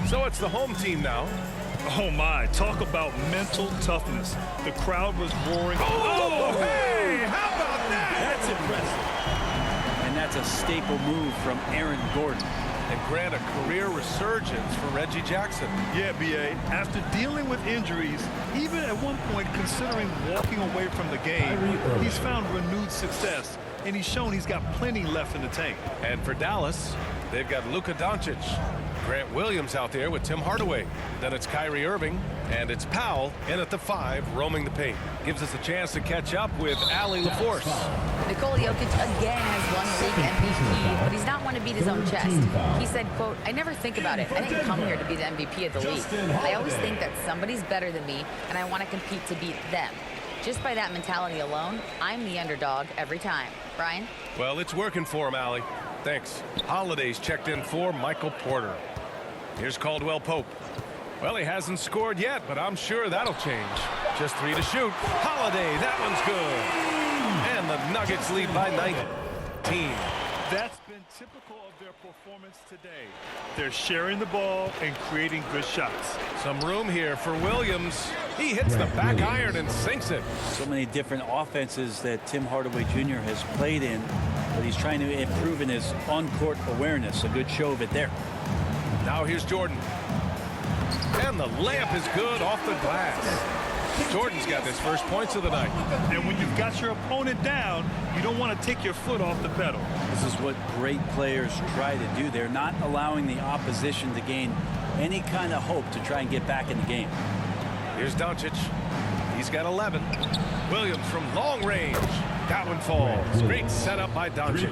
So it's the home team now. Oh, my. Talk about mental toughness. The crowd was roaring. Oh, hey! How about that? That's impressive. And that's a staple move from Aaron Gordon. And Grant, a career resurgence for Reggie Jackson. Yeah, B.A. After dealing with injuries, even at one point considering walking away from the game, he's found renewed success, and he's shown he's got plenty left in the tank. And for Dallas, they've got Luka Doncic. Grant Williams out there with Tim Hardaway. Then it's Kyrie Irving, and it's Powell in at the 5, roaming the paint. Gives us a chance to catch up with Allie LaForce. Nikola Jokic again has won the league MVP, but he's not one to beat his own chest. He said, quote, "I never think about it. I didn't come here to be the MVP of the league. I always think that somebody's better than me, and I want to compete to beat them. Just by that mentality alone, I'm the underdog every time." Brian? Well, it's working for him, Allie. Thanks. Holiday's checked in for Michael Porter. Here's Caldwell Pope. Well, he hasn't scored yet, but I'm sure that'll change. Just 3 to shoot. Holiday, that one's good. And the Nuggets lead by 19. That's been typical of their performance today. They're sharing the ball and creating good shots. Some room here for Williams. He hits the back iron and sinks it. So many different offenses that Tim Hardaway Jr. has played in, but he's trying to improve in his on-court awareness. A good show of it there. Now here's Jordan. And the layup is good off the glass. Jordan's got his first points of the night. And when you've got your opponent down, you don't want to take your foot off the pedal. This is what great players try to do. They're not allowing the opposition to gain any kind of hope to try and get back in the game. Here's Doncic. He's got 11. Williams from long range. That one falls. Great setup by Doncic.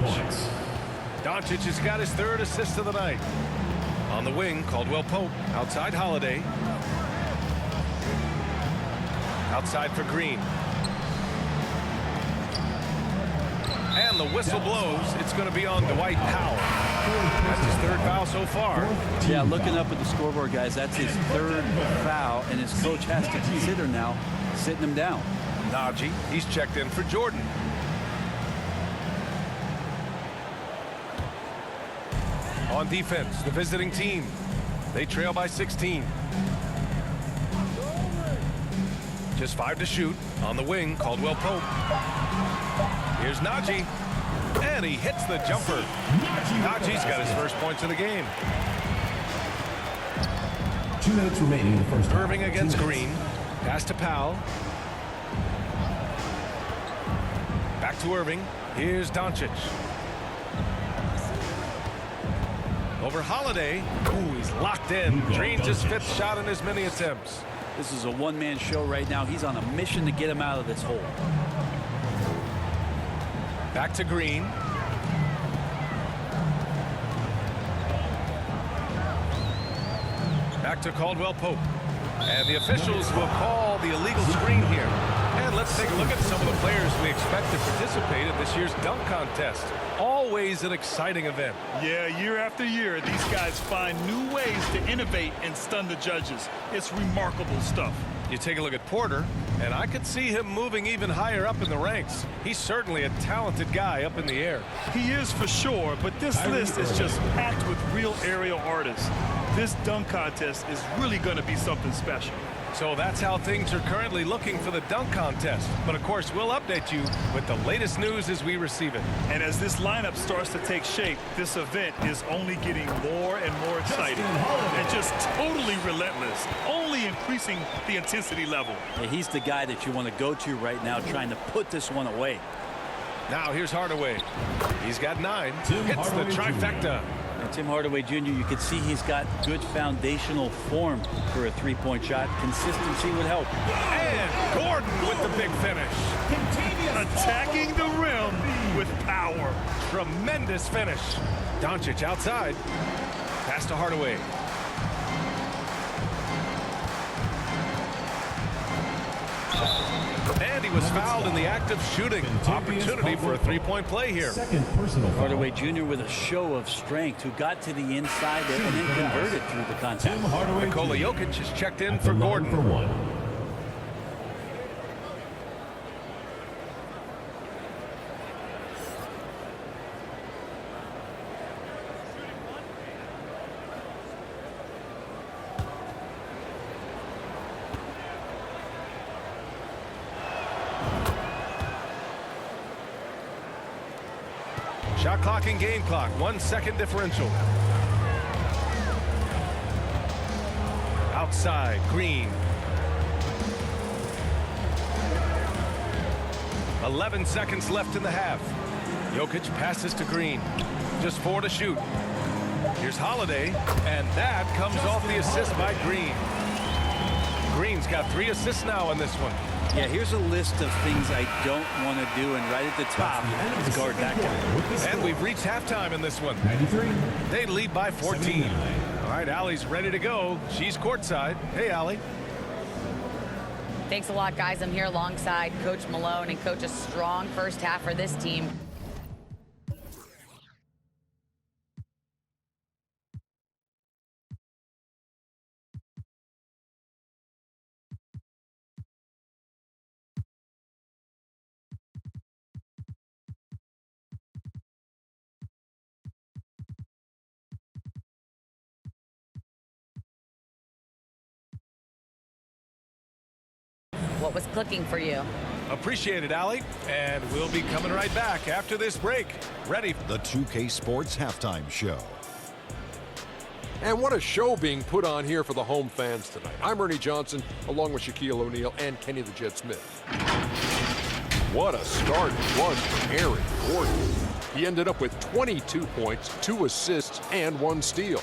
Doncic has got his 3rd assist of the night. On the wing, Caldwell Pope. Outside Holiday. Outside for Green. And the whistle blows. It's going to be on Dwight Powell. That's his 3rd foul so far. Yeah, looking up at the scoreboard, guys, that's his 3rd foul, and his coach has to consider now sitting him down. Najee, he's checked in for Jordan. On defense, the visiting team. They trail by 16. Just 5 to shoot. On the wing, Caldwell Pope. Here's Najee. And he hits the jumper. Najee's got his first points of the game. 2 minutes remaining in the first half. Irving against Green. Pass to Powell. Back to Irving. Here's Doncic. Over Holiday. Ooh, he's locked in. Drains his 5th shot in as many attempts. This is a one-man show right now. He's on a mission to get him out of this hole. Back to Green. Back to Caldwell Pope. And the officials will call the illegal screen here. And let's take a look at some of the players we expect to participate in this year's dunk contest. Always an exciting event. Yeah, year after year, these guys find new ways to innovate and stun the judges. It's remarkable stuff. You take a look at Porter, and I could see him moving even higher up in the ranks. He's certainly a talented guy up in the air. He is for sure, but this list is just packed with real aerial artists. This dunk contest is really going to be something special. So that's how things are currently looking for the dunk contest. But of course, we'll update you with the latest news as we receive it. And as this lineup starts to take shape, this event is only getting more and more exciting. And just totally relentless, only increasing the intensity level. Yeah, he's the guy that you want to go to right now, trying to put this one away. Now here's Hardaway. He's got 9. Hits the trifecta. And Tim Hardaway Jr., you can see he's got good foundational form for a three-point shot. Consistency would help. And Gordon with the big finish. Attacking the rim with power. Tremendous finish. Doncic outside. Pass to Hardaway. And he was fouled in the act of shooting. Opportunity for a three-point play here. Hardaway Jr. with a show of strength, who got to the inside there and then converted through the contact. Nikola Jokic is checked in for Gordon. Shot clock and game clock, 1 second differential. Outside, Green. 11 seconds left in the half. Jokic passes to Green. Just 4 to shoot. Here's Holiday, and that comes off the assist by Green. Green's got 3 assists now in this one. Yeah, here's a list of things I don't want to do, and right at the top is guard that guy. And we've reached halftime in this one. 93. They lead by 14. 79. All right, Allie's ready to go. She's courtside. Hey, Allie. Thanks a lot, guys. I'm here alongside Coach Malone, and Coach, a strong first half for this team. What was clicking for you? Appreciate it, Allie. And we'll be coming right back after this break. Ready. The 2K Sports Halftime Show. And what a show being put on here for the home fans tonight. I'm Ernie Johnson, along with Shaquille O'Neal and Kenny the Jet Smith. What a start it was for Aaron Gordon. He ended up with 22 points, 2 assists, and 1 steal.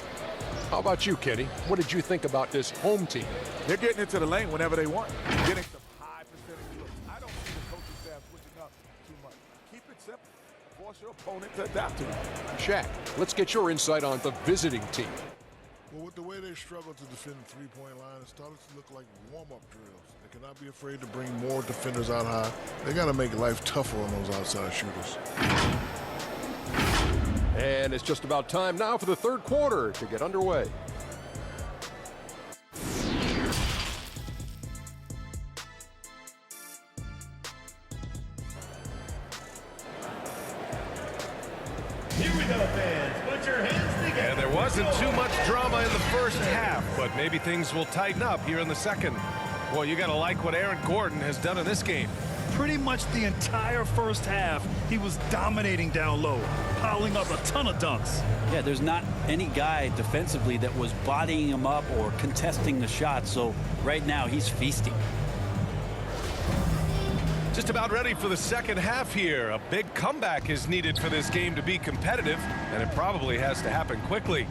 How about you, Kenny? What did you think about this home team? They're getting into the lane whenever they want. Getting some high percentage looks. I don't see the coaching staff switching up too much. Keep it simple. Force your opponent to adapt to it. Shaq, let's get your insight on the visiting team. Well, with the way they struggle to defend the three-point line, it started to look like warm-up drills. They cannot be afraid to bring more defenders out high. They got to make life tougher on those outside shooters. And it's just about time now for the third quarter to get underway. Here we go, fans. Put your hands together. And there wasn't too much drama in the first half, but maybe things will tighten up here in the second. Boy, you got to like what Aaron Gordon has done in this game. Pretty much the entire first half, he was dominating down low, piling up a ton of dunks. Yeah, there's not any guy defensively that was bodying him up or contesting the shot, so right now he's feasting. Just about ready for the second half here. A big comeback is needed for this game to be competitive, and it probably has to happen quickly.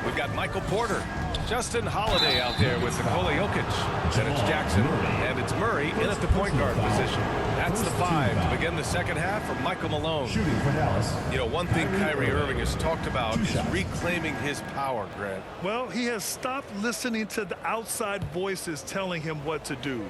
We've got Michael Porter, Justin Holiday out there with Nikola Jokic. Then it's Jackson, and it's Murray in at the point guard position. That's the 5 to begin the second half for Michael Malone. Shooting for Dallas. You know, one thing Kyrie Irving has talked about is reclaiming his power, Grant. Well, he has stopped listening to the outside voices telling him what to do,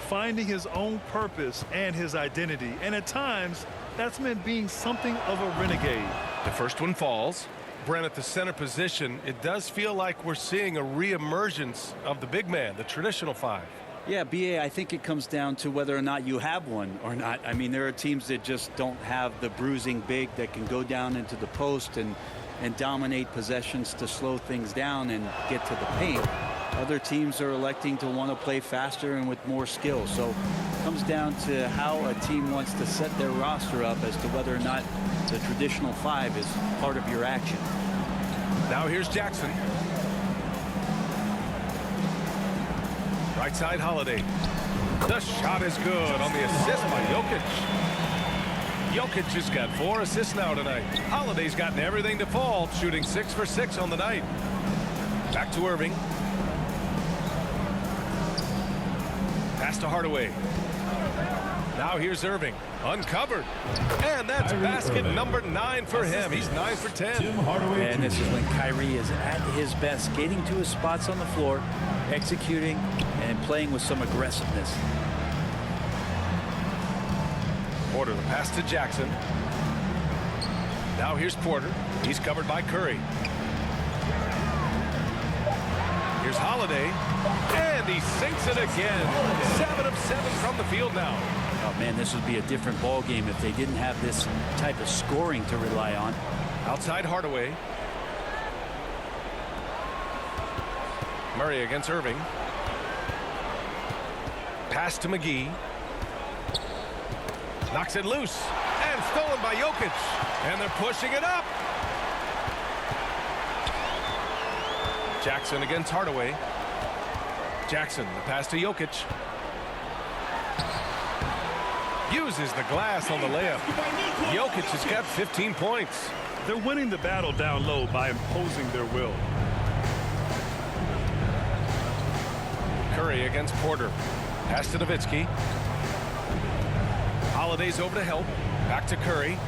finding his own purpose and his identity. And at times, that's meant being something of a renegade. The first one falls. Brent, at the center position, it does feel like we're seeing a reemergence of the big man, the traditional 5. Yeah, BA, I think it comes down to whether or not you have one or not. I mean, there are teams that just don't have the bruising big that can go down into the post and dominate possessions to slow things down and get to the paint. Other teams are electing to want to play faster and with more skill. So it comes down to how a team wants to set their roster up as to whether or not the traditional 5 is part of your action. Now here's Jackson. Right side, Holiday. The shot is good on the assist by Jokic. Jokic has got 4 assists now tonight. Holiday's gotten everything to fall, shooting 6 for 6 on the night. Back to Irving. Pass to Hardaway. Now here's Irving, uncovered, and that's basket number 9 for him. He's 9 for 10. And this is when Kyrie is at his best, getting to his spots on the floor, executing and playing with some aggressiveness. Porter, the pass to Jackson. Now here's Porter. He's covered by Curry. Here's Holiday, and he sinks it again. 7 of 7 from the field now. Oh man, this would be a different ball game if they didn't have this type of scoring to rely on. Outside Hardaway. Murray against Irving. Pass to McGee. Knocks it loose, and stolen by Jokic. And they're pushing it up. Jackson against Hardaway. Jackson, the pass to Jokic. Uses the glass on the layup. Jokic has got 15 points. They're winning the battle down low by imposing their will. Curry against Porter. Pass to Nowitzki. Holiday's over to help. Back to Curry.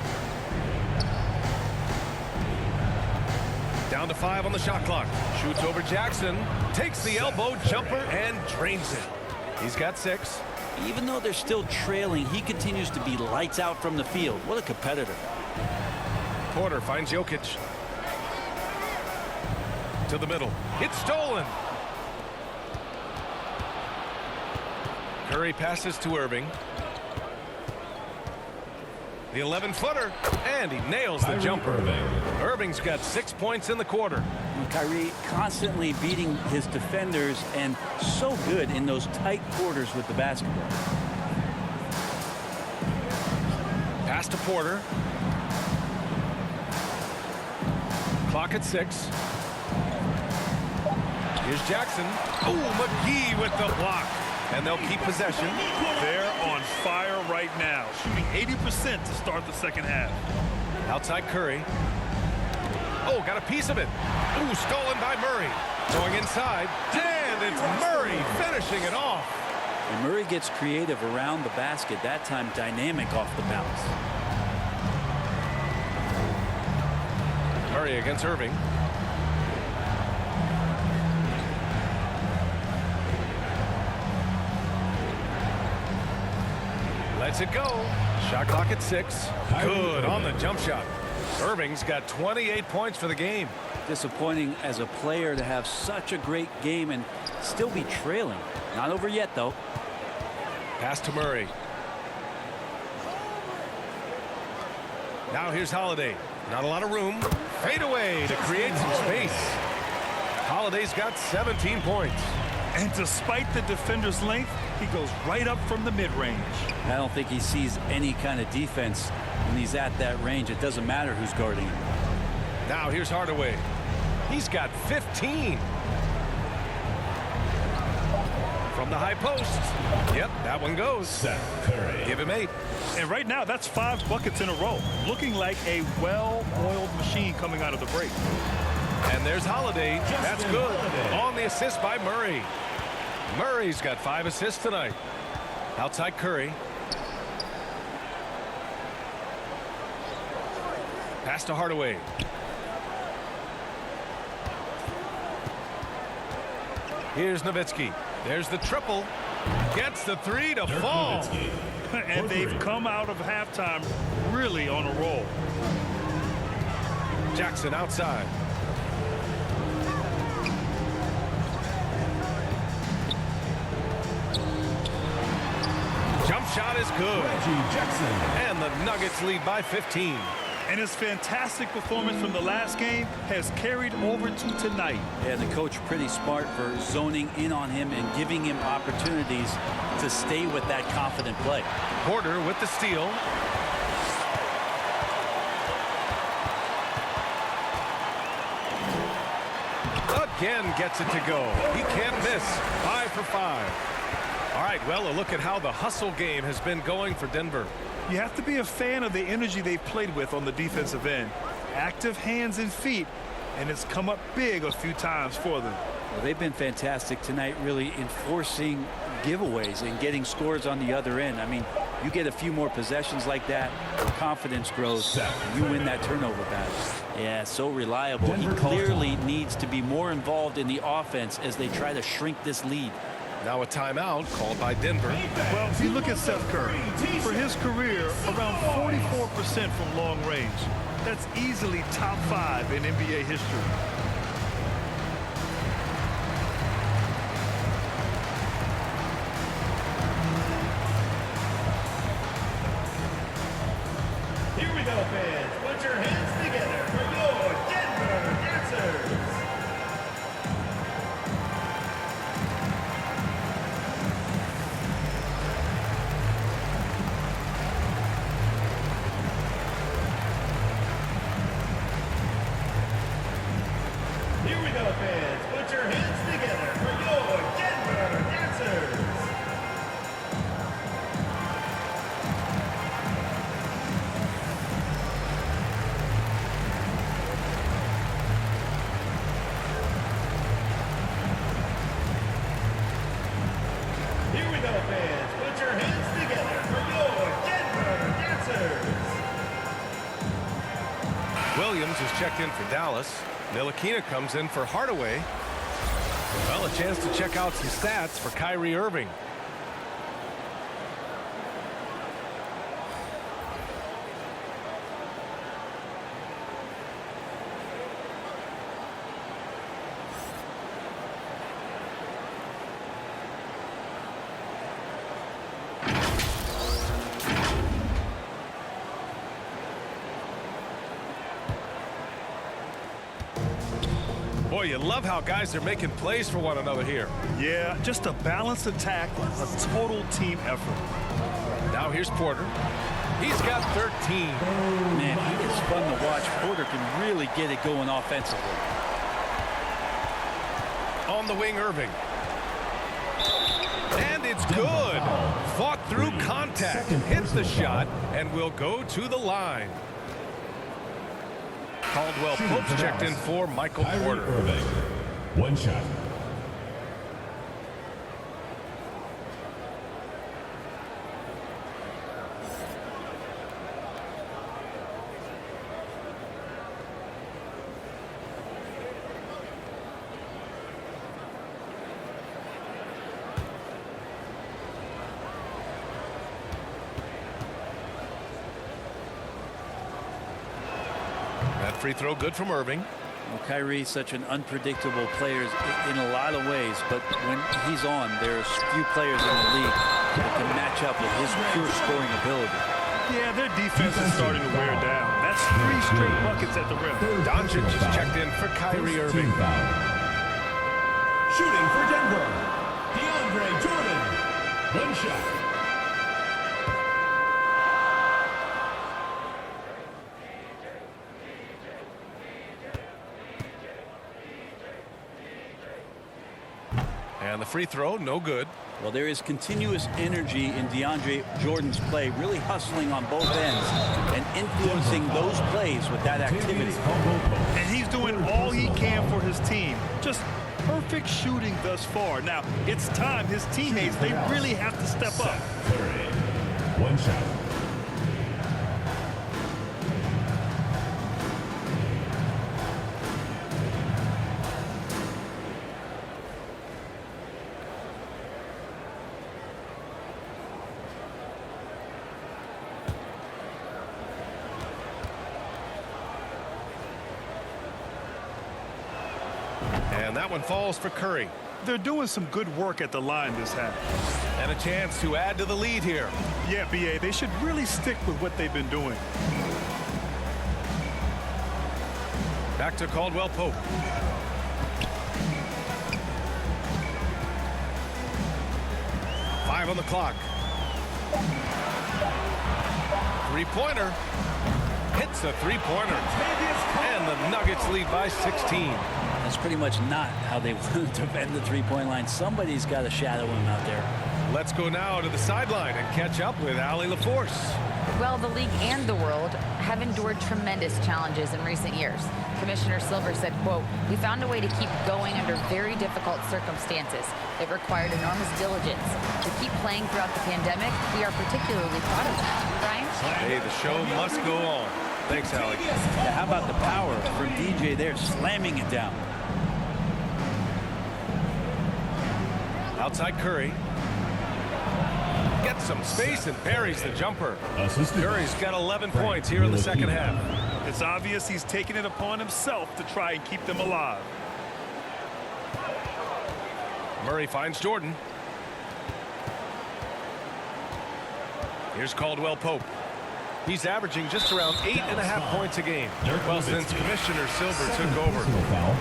Down to 5 on the shot clock. Shoots over Jackson. Takes the elbow jumper and drains it. He's got 6. Even though they're still trailing, he continues to be lights out from the field. What a competitor. Porter finds Jokic. To the middle. It's stolen. Curry passes to Irving. The 11-footer, and he nails the jumper. Irving's got 6 points in the quarter. Kyrie constantly beating his defenders and so good in those tight quarters with the basketball. Pass to Porter. Clock at 6. Here's Jackson. Oh, McGee with the block. And they'll keep possession. They're on fire right now, shooting 80% to start the second half. Outside Curry. Oh, got a piece of it. Ooh, stolen by Murray. Going inside, and it's Murray finishing it off. And Murray gets creative around the basket, that time dynamic off the bounce. Murray against Irving. Lets it go. Shot clock at 6. Good on the jump shot. Irving's got 28 points for the game. Disappointing as a player to have such a great game and still be trailing. Not over yet, though. Pass to Murray. Now here's Holiday. Not a lot of room. Fade away to create some space. Holiday's got 17 points. And despite the defender's length, he goes right up from the mid-range. I don't think he sees any kind of defense when he's at that range. It doesn't matter who's guarding him. Now here's Hardaway. He's got 15. From the high post. Yep, that one goes. Seth Curry. Give him 8. And right now, that's 5 buckets in a row. Looking like a well-oiled machine coming out of the break. And there's Holiday. That's good. On the assist by Murray. Murray's got 5 assists tonight. Outside Curry. Pass to Hardaway. Here's Nowitzki. There's the triple. Gets the 3 to fall. And they've come out of halftime really on a roll. Jackson outside. Jump shot is good. Jackson. And the Nuggets lead by 15. And his fantastic performance from the last game has carried over to tonight. Yeah, the coach pretty smart for zoning in on him and giving him opportunities to stay with that confident play. Porter with the steal. Again gets it to go. He can't miss. 5 for 5. All right, well, a look at how the hustle game has been going for Denver. You have to be a fan of the energy they've played with on the defensive end. Active hands and feet, and it's come up big a few times for them. Well, they've been fantastic tonight, really enforcing giveaways and getting scores on the other end. I mean, you get a few more possessions like that, your confidence grows, and you win that turnover battle. Yeah, so reliable. He clearly needs to be more involved in the offense as they try to shrink this lead. Now a timeout called by Denver. Well, if you look at Seth Curry, for his career, around 44% from long range. That's easily top 5 in NBA history. Here we go, fans. Put your hands together for your Denver dancers. has checked in for Dallas. Ntilikina comes in for Hardaway. Well, a chance to check out some stats for Kyrie Irving. Boy, you love how guys are making plays for one another here. Yeah, just a balanced attack, a total team effort. Now here's Porter. He's got 13. Man, he is fun to watch. Porter can really get it going offensively. On the wing, Irving. And it's good. Fought through contact. Hits the shot and will go to the line. Caldwell Pope's checked in for Michael Porter. Irving. One shot. That free throw good from Irving. Well, Kyrie's such an unpredictable player in a lot of ways, but when he's on, there's few players in the league that can match up with his pure scoring ability. Yeah, their defense is starting to wear down. That's 3 straight buckets at the rim. Doncic is checked in for Kyrie Irving. Shooting for Denver, DeAndre Jordan. One shot. And the free throw, no good. Well, there is continuous energy in DeAndre Jordan's play, really hustling on both ends and influencing those plays with that activity. And he's doing all he can for his team. Just perfect shooting thus far. Now, it's time his teammates, they really have to step up. One shot. And that one falls for Curry. They're doing some good work at the line this half. And a chance to add to the lead here. Yeah, BA, they should really stick with what they've been doing. Back to Caldwell Pope. Five on the clock. Three-pointer. Hits a three-pointer. And the Nuggets lead by 16. That's pretty much not how they want to defend the three-point line. Somebody's got to shadow him out there. Let's go now to the sideline and catch up with Allie LaForce. Well, the league and the world have endured tremendous challenges in recent years. Commissioner Silver said, quote, "We found a way to keep going under very difficult circumstances. It required enormous diligence. To keep playing throughout the pandemic, we are particularly proud of that." Brian? Hey, the show must go on. Thanks, Allie. Yeah, how about the power from DJ there, slamming it down? Outside Curry. Gets some space and buries the jumper. Curry's got 11 points here in the second half. It's obvious he's taking it upon himself to try and keep them alive. Murray finds Jordan. Here's Caldwell Pope. He's averaging just around 8.5 points a game. Well, since Commissioner Silver took over.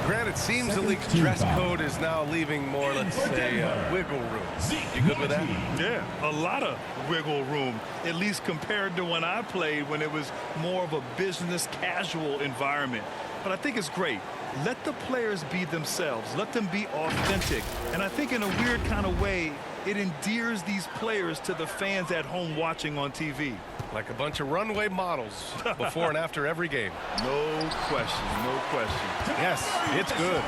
Granted, it seems the league's dress code is now leaving more, let's say, wiggle room. You good with that? Yeah, a lot of wiggle room, at least compared to when I played, when it was more of a business casual environment. But I think it's great. Let the players be themselves. Let them be authentic. And I think in a weird kind of way, it endears these players to the fans at home watching on TV. Like a bunch of runway models before and after every game. No question, no question. Yes, it's good.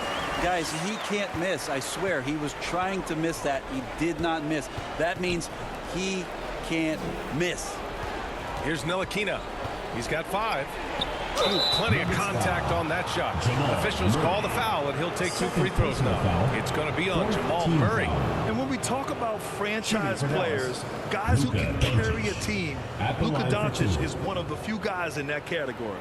Guys, he can't miss. I swear, he was trying to miss that. He did not miss. That means he can't miss. Here's Ntilikina. He's got 5. Ooh, plenty of contact on that shot. Officials call the foul, and he'll take 2 free throws now. It's going to be on Jamal Murray. And when we talk about franchise players, guys who can carry a team, Luka Doncic is one of the few guys in that category.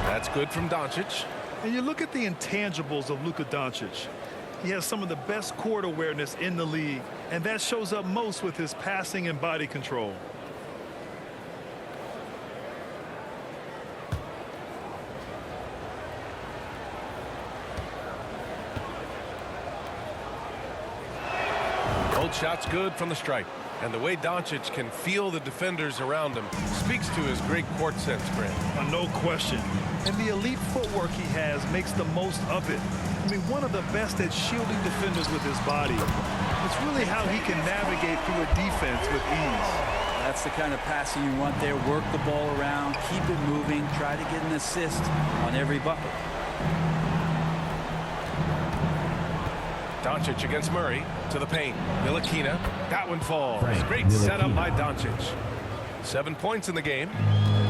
That's good from Doncic. And you look at the intangibles of Luka Doncic. He has some of the best court awareness in the league, and that shows up most with his passing and body control. Both shots good from the stripe. And the way Doncic can feel the defenders around him speaks to his great court sense, Grant. No question. And the elite footwork he has makes the most of it. I mean, one of the best at shielding defenders with his body. It's really how he can navigate through a defense with ease. That's the kind of passing you want there. Work the ball around, keep it moving, try to get an assist on every bucket. Doncic against Murray to the paint. Ntilikina. That one falls. Great setup by Doncic. 7 points in the game.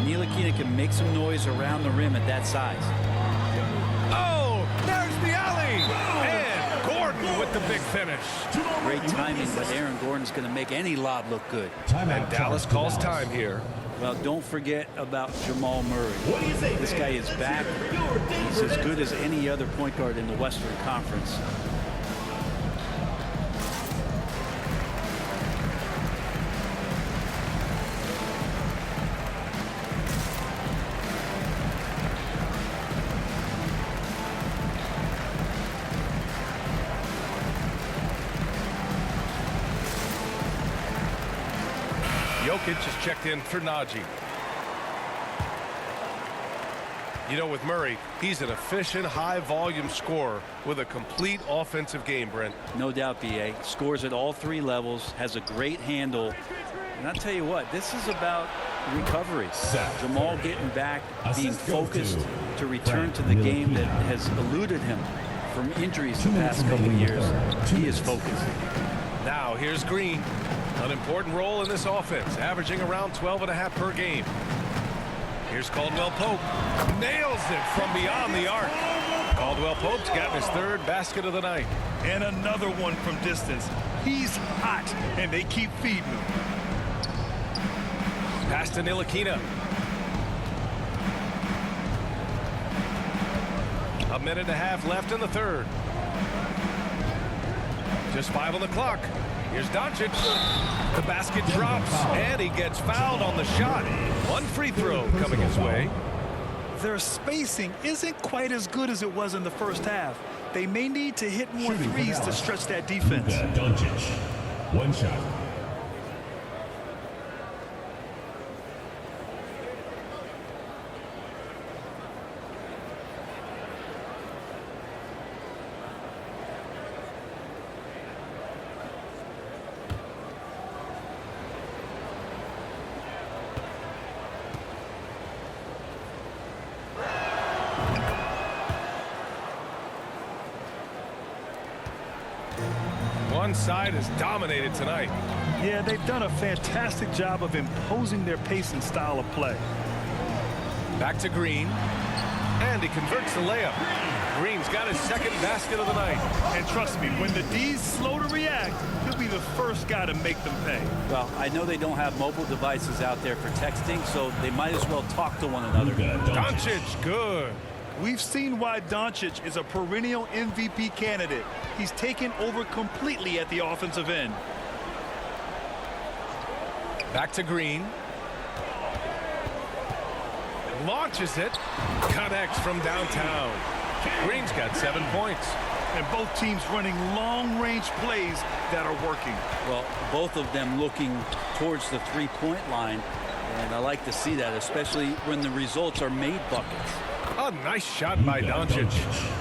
Ntilikina can make some noise around the rim at that size. Oh, there's the alley. And Gordon with the big finish. Great timing, but Aaron Gordon's going to make any lob look good. And Dallas calls time here. Well, don't forget about Jamal Murray. This guy is back. He's as good as any other point guard in the Western Conference. Jokic is checked in for Najee. You know, with Murray, he's an efficient, high-volume scorer with a complete offensive game, Brent. No doubt, B.A. Scores at all 3 levels, has a great handle. And I'll tell you what, this is about recovery. Jamal getting back, being focused to return to the game that has eluded him from injuries the past couple of years. He is focused. Now, here's Green. An important role in this offense, averaging around 12.5 per game. Here's Caldwell Pope. Nails it from beyond the arc. Caldwell Pope's got his 3rd basket of the night. And another one from distance. He's hot, and they keep feeding him. Pass to Ntilikina. A minute and a half left in the 3rd. Just 5 on the clock. Here's Doncic. The basket drops, and he gets fouled on the shot. 1 free throw coming his way. Their spacing isn't quite as good as it was in the first half. They may need to hit more threes to stretch that defense. Doncic. 1 shot. One side is dominated tonight. Yeah, they've done a fantastic job of imposing their pace and style of play. Back to Green. And he converts the layup. Green's got his 2nd basket of the night. And trust me, when the D's slow to react, he'll be the first guy to make them pay. Well, I know they don't have mobile devices out there for texting, so they might as well talk to one another. Doncic, good. We've seen why Doncic is a perennial MVP candidate. He's taken over completely at the offensive end. Back to Green. Launches it. Connects from downtown. Green's got 7 points. And both teams running long-range plays that are working. Well, both of them looking towards the 3-point line. And I like to see that, especially when the results are made buckets. A nice shot by Doncic.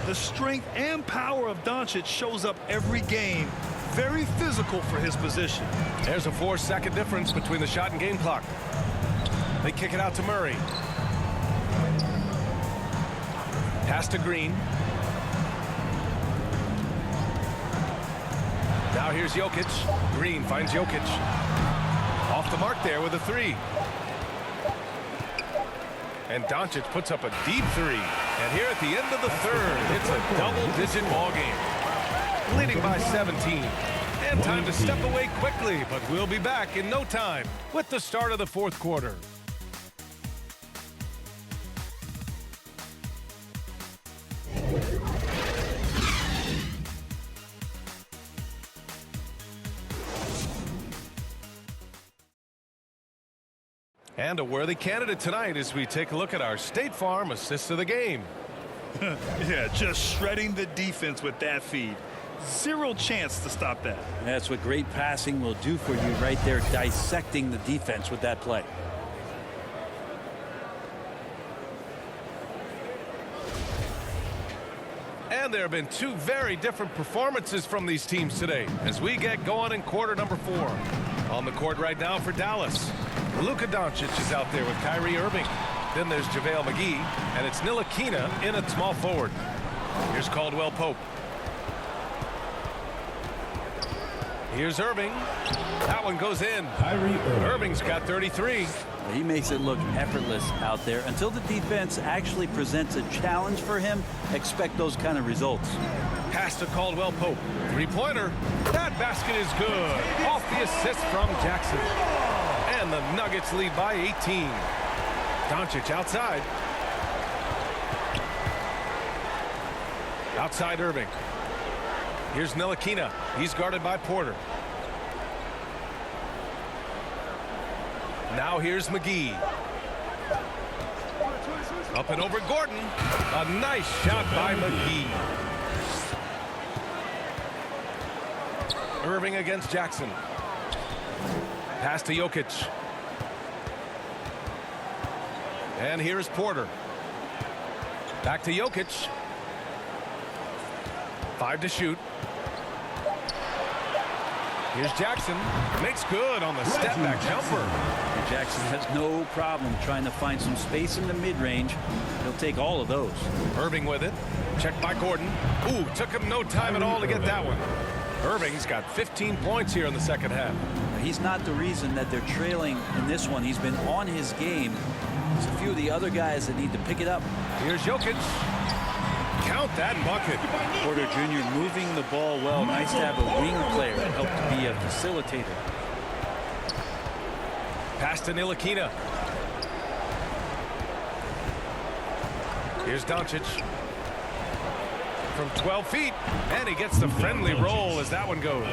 The strength and power of Doncic shows up every game. Very physical for his position. There's a 4-second difference between the shot and game clock. They kick it out to Murray. Pass to Green. Now here's Jokic. Green finds Jokic. Off the mark there with a three. And Doncic puts up a deep three. And here at the end of the third, it's a double-digit ball game. Leading by 17. And time to step away quickly, but we'll be back in no time with the start of the fourth quarter. And a worthy candidate tonight as we take a look at our State Farm assists of the game. Yeah, just shredding the defense with that feed. Zero chance to stop that. That's what great passing will do for you right there, dissecting the defense with that play. And there have been two very different performances from these teams today as we get going in quarter number 4. On the court right now for Dallas, Luka Doncic is out there with Kyrie Irving. Then there's JaVale McGee, and it's Ntilikina in at small forward. Here's Caldwell Pope. Here's Irving. That one goes in. Irving's got 33. He makes it look effortless out there. Until the defense actually presents a challenge for him, expect those kind of results. Pass to Caldwell Pope. Three-pointer. That basket is good. Off the assist from Jackson. And the Nuggets lead by 18. Doncic outside. Outside Irving. Here's Ntilikina. He's guarded by Porter. Now here's McGee. Up and over Gordon. A nice shot by McGee. Irving against Jackson. Pass to Jokic. And here's Porter. Back to Jokic. 5 to shoot. Here's Jackson. Makes good on the step-back jumper. And Jackson has no problem trying to find some space in the mid-range. He'll take all of those. Irving with it. Checked by Gordon. Ooh, took him no time at all to get that one. Irving's got 15 points here in the second half. He's not the reason that they're trailing in this one. He's been on his game. There's a few of the other guys that need to pick it up. Here's Jokic. Count that bucket. Porter Jr. moving the ball well. Nice to have a wing player that helped to be a facilitator. Pass to Ntilikina. Here's Doncic. From 12 feet. And he gets the friendly roll as that one goes.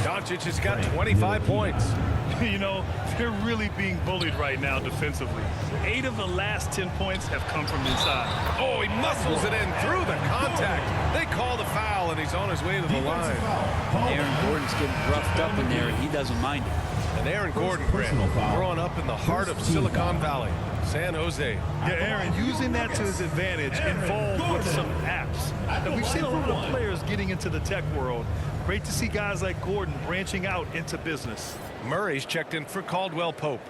Doncic has got 25 points. You know, they're really being bullied right now defensively. 8 of the last 10 points have come from inside. Oh, he muscles it in through the contact. They call the foul, and he's on his way to the line. Aaron Gordon's getting roughed up in there, and he doesn't mind it. And Aaron Gordon, Grant, growing up in the heart of Silicon Valley, San Jose. Yeah, Aaron, using that to his advantage, involved with some apps. And we've seen a lot of players getting into the tech world. Great to see guys like Gordon branching out into business. Murray's checked in for Caldwell Pope.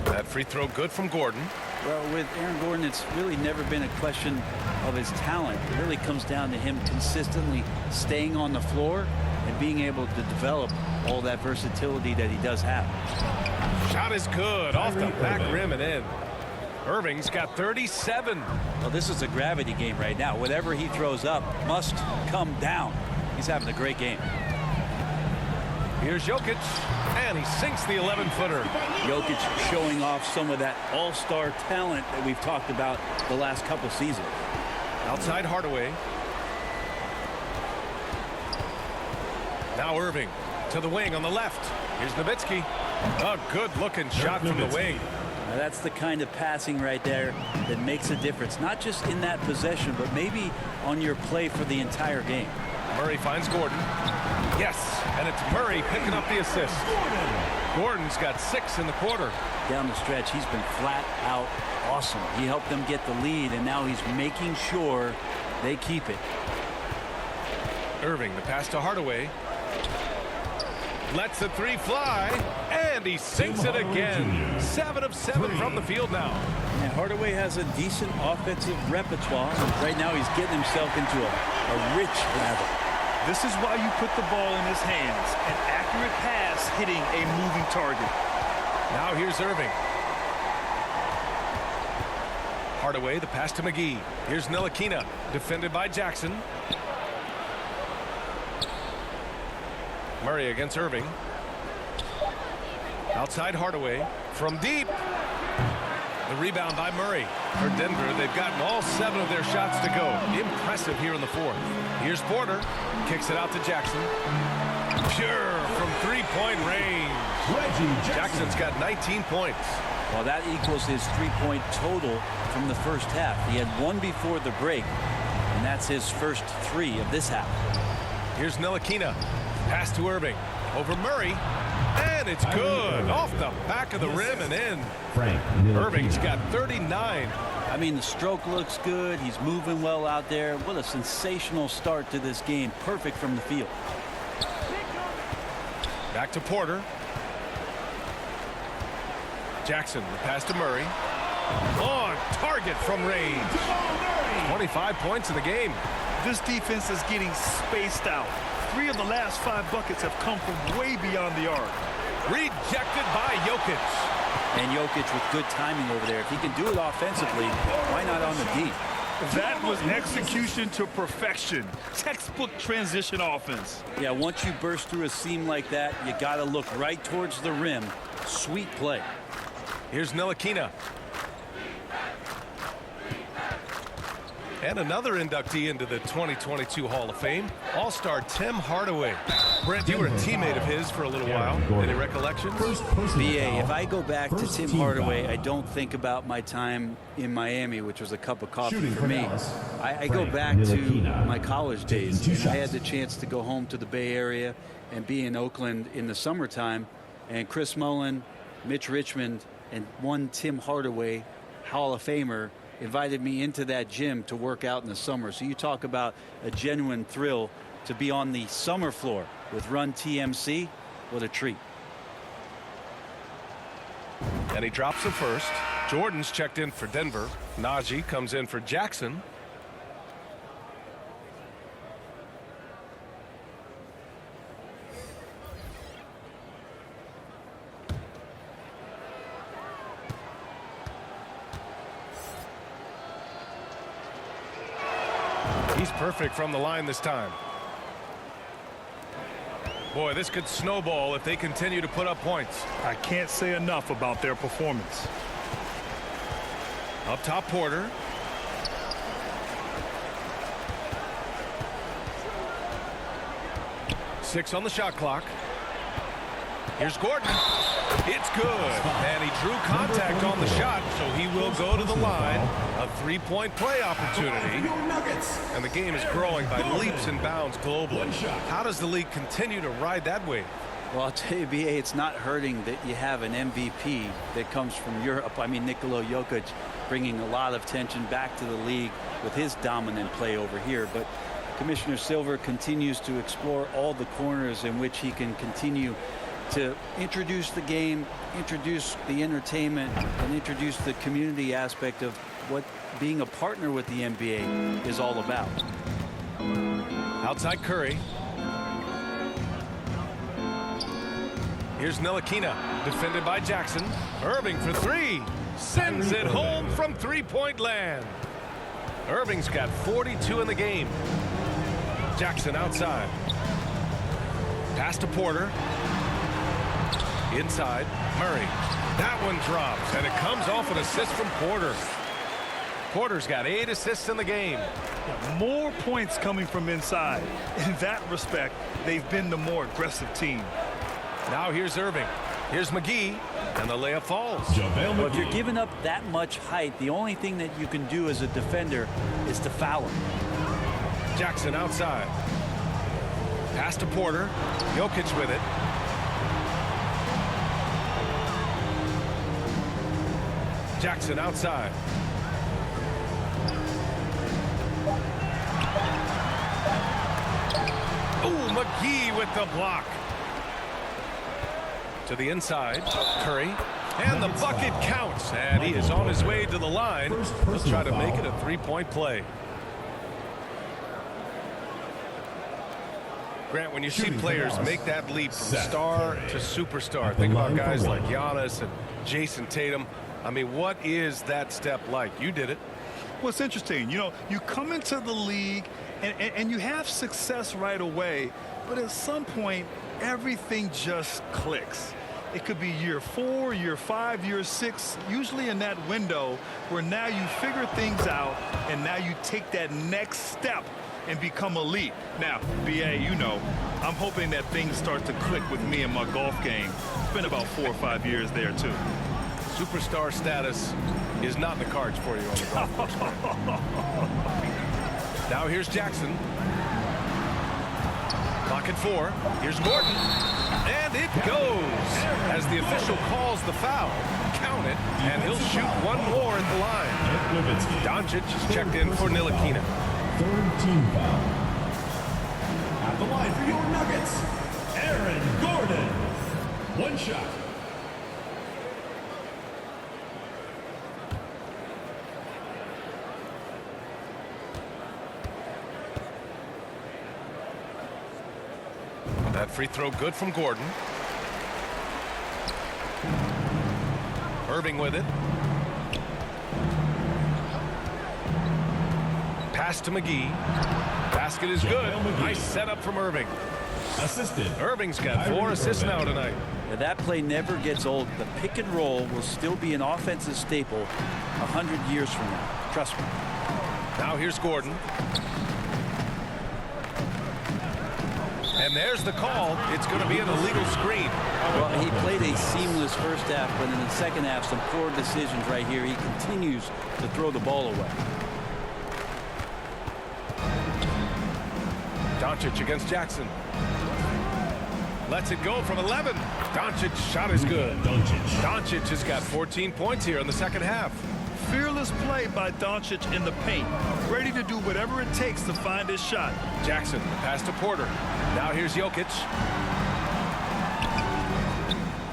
That free throw good from Gordon. Well, with Aaron Gordon, it's really never been a question of his talent. It really comes down to him consistently staying on the floor and being able to develop all that versatility that he does have. Shot is good off the back rim and in. Irving's got 37. Well, this is a gravity game right now. Whatever he throws up must come down. He's having a great game. Here's Jokic, and he sinks the 11-footer. Jokic showing off some of that all-star talent that we've talked about the last couple seasons. Outside Hardaway. Now Irving to the wing on the left. Here's Nowitzki. A good-looking shot from the wing. Now that's the kind of passing right there that makes a difference, not just in that possession, but maybe on your play for the entire game. Murray finds Gordon. Yes, and it's Murray picking up the assist. Gordon's got 6 in the quarter. Down the stretch, he's been flat out awesome. He helped them get the lead, and now he's making sure they keep it. Irving, the pass to Hardaway. Lets the three fly, and he sinks it again. 7 of 7 from the field now. And Hardaway has a decent offensive repertoire. Right now he's getting himself into a rich lather. This is why you put the ball in his hands. An accurate pass hitting a moving target. Now here's Irving. Hardaway, the pass to McGee. Here's Ntilikina, defended by Jackson. Murray against Irving. Outside Hardaway. From deep. The rebound by Murray. For Denver, they've gotten all 7 of their shots to go. Impressive here in the 4th. Here's Porter. Kicks it out to Jackson. Pure from three-point range. Jackson's got 19 points. Well, that equals his 3-point total from the first half. He had 1 before the break, and that's his first 3 of this half. Here's Ntilikina. Pass to Irving. Over Murray. And it's good. Off the back of the rim and in. Irving's got 39. I mean, the stroke looks good. He's moving well out there. What a sensational start to this game. Perfect from the field. Back to Porter. Jackson, the pass to Murray. On target from range. 25 points in the game. This defense is getting spaced out. 3 of the last 5 buckets have come from way beyond the arc. Rejected by Jokic. And Jokic with good timing over there. If he can do it offensively, why not on the D? That was execution to perfection. Textbook transition offense. Yeah, once you burst through a seam like that, you got to look right towards the rim. Sweet play. Here's Ntilikina. And another inductee into the 2022 Hall of Fame, All-Star Tim Hardaway. Brent, you were a teammate of his for a little while. Any recollections? BA, if I go back to Tim Hardaway, I don't think about my time in Miami, which was a cup of coffee for me. I go back to my college days. And I had the chance to go home to the Bay Area and be in Oakland in the summertime. And Chris Mullin, Mitch Richmond, and one Tim Hardaway, Hall of Famer, invited me into that gym to work out in the summer. So you talk about a genuine thrill to be on the summer floor with Run TMC. What a treat. And he drops the first. Jordan's checked in for Denver. Najee comes in for Jackson. He's perfect from the line this time. Boy, this could snowball if they continue to put up points. I can't say enough about their performance. Up top, Porter. Six on the shot clock. Here's Gordon. It's good. And he drew contact on the shot, so he will go to the line. A three-point play opportunity. And the game is growing by leaps and bounds globally. How does the league continue to ride that wave? Well, I'll tell you, BA, it's not hurting that you have an MVP that comes from Europe. I mean, Nikola Jokic bringing a lot of tension back to the league with his dominant play over here. But Commissioner Silver continues to explore all the corners in which he can continue to introduce the game, introduce the entertainment, and introduce the community aspect of what being a partner with the NBA is all about. Outside Curry. Here's Ntilikina, defended by Jackson. Irving for three. Sends it home from three-point land. Irving's got 42 in the game. Jackson outside. Pass to Porter. Inside, Murray. That one drops, and it comes off an assist from Porter. Porter's got 8 assists in the game. More points coming from inside. In that respect, they've been the more aggressive team. Now here's Irving. Here's McGee, and the layup falls. Well, if you're giving up that much height, the only thing that you can do as a defender is to foul him. Jackson outside. Pass to Porter. Jokic with it. Jackson outside. Oh, McGee with the block. To the inside. Curry. And the bucket counts. And he is on his way to the line. He'll try to make it a three-point play. Grant, when you see players make that leap from star to superstar, think about guys like Giannis and Jason Tatum. I mean, what is that step like? You did it. Well, it's interesting. You know, you come into the league and you have success right away, but at some point, everything just clicks. It could be year 4, year 5, year 6, usually in that window where now you figure things out and now you take that next step and become elite. Now, BA, you know, I'm hoping that things start to click with me in my golf game. It's been about 4 or 5 years there, too. Superstar status is not in the cards for you on the golf course. Now here's Jackson. Clock at 4. Here's Gordon. And it goes. As the official calls the foul, count it, and he'll shoot one more at the line. Doncic is checked in for Ntilikina. Third team foul. At the line for your Nuggets, Aaron Gordon. One shot. That free throw good from Gordon. Irving with it. Pass to McGee. Basket is good. Nice setup from Irving. Assisted. Irving's got 4 assists now tonight. Now, that play never gets old. The pick and roll will still be an offensive staple 100 years from now. Trust me. Now here's Gordon. And there's the call. It's going to be an illegal screen. Well, he played a seamless first half, but in the second half, some poor decisions right here. He continues to throw the ball away. Doncic against Jackson. Lets it go from 11. Doncic's shot is good. Doncic has got 14 points here in the second half. Fearless play by Doncic in the paint. Ready to do whatever it takes to find his shot. Jackson, pass to Porter. Now here's Jokic.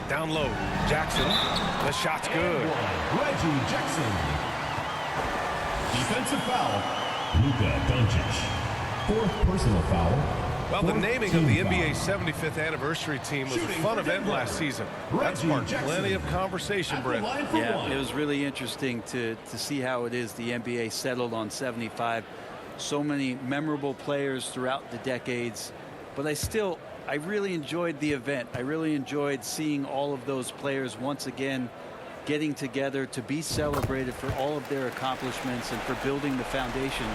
Down low. Jackson. The shot's good. Reggie Jackson. Defensive foul. Luka Doncic. 4th personal foul. Well, the naming of the NBA's 75th anniversary team was a fun event last season. That sparked plenty of conversation, Brent. Yeah, it was really interesting to see how it is the NBA settled on 75. So many memorable players throughout the decades. But I really enjoyed the event. I really enjoyed seeing all of those players once again getting together to be celebrated for all of their accomplishments and for building the foundation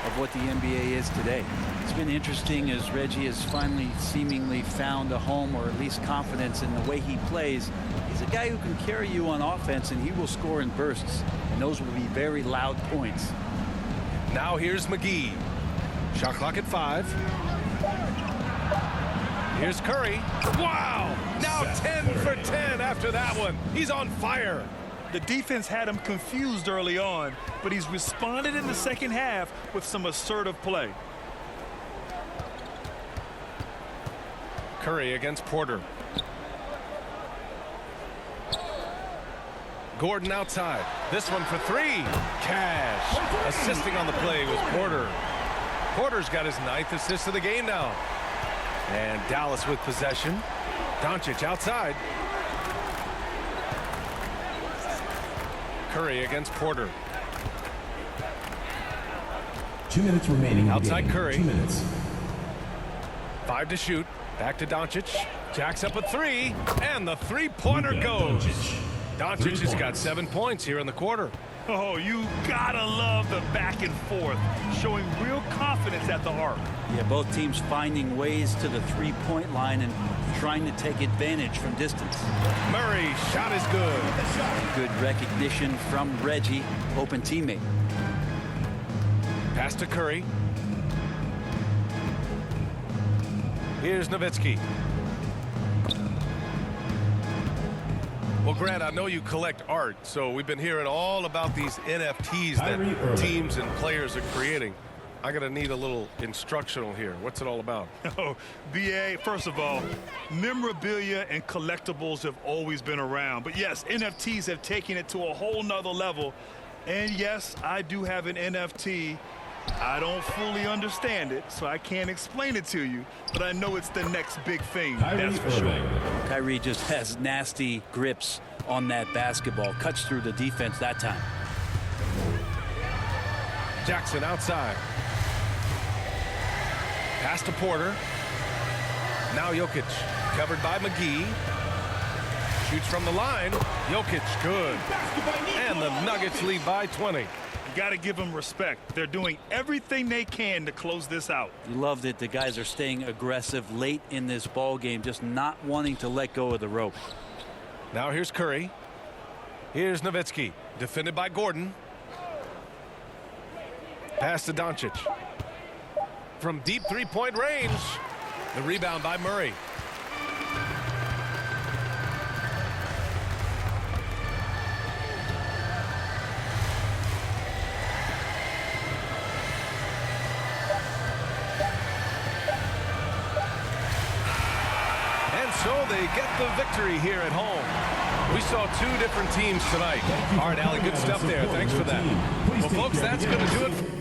of what the NBA is today. It's been interesting as Reggie has finally seemingly found a home, or at least confidence in the way he plays. He's a guy who can carry you on offense, and he will score in bursts, and those will be very loud points. Now here's McGee. Shot clock at 5. Here's Curry. Wow! Now 10 for 10 after that one. He's on fire. The defense had him confused early on, but he's responded in the second half with some assertive play. Curry against Porter. Gordon outside. This one for 3. Cash. Assisting on the play was Porter. Porter's got his 9th assist of the game now. And Dallas with possession. Doncic outside. Curry against Porter. 2 minutes remaining. Outside Curry. 2 minutes. 5 to shoot. Back to Doncic. Jacks up a 3. And the three-pointer goes. Doncic has got 7 points here in the quarter. Oh, you gotta love the back and forth, showing real confidence at the arc. Yeah, both teams finding ways to the three-point line and trying to take advantage from distance. Murray, shot is good. Good recognition from Reggie, open teammate. Pass to Curry. Here's Nowitzki. Well, Grant, I know you collect art, so we've been hearing all about these NFTs that teams and players are creating. I'm going to need a little instructional here. What's it all about? Oh, BA, first of all, memorabilia and collectibles have always been around. But yes, NFTs have taken it to a whole nother level. And yes, I do have an NFT. I don't fully understand it, so I can't explain it to you. But I know it's the next big thing, that's for sure. Kyrie just has nasty grips on that basketball. Cuts through the defense that time. Jackson outside. Pass to Porter. Now Jokic. Covered by McGee. Shoots from the line. Jokic, good. And the Nuggets lead by 20. You got to give them respect. They're doing everything they can to close this out. You love that the guys are staying aggressive late in this ball game, just not wanting to let go of the rope. Now here's Curry. Here's Nowitzki. Defended by Gordon. Pass to Doncic. From deep three-point range. The rebound by Murray. And so they get the victory here at home. We saw two different teams tonight. All right, Allie, good stuff there. Thanks for that. Well, folks, that's going to do it.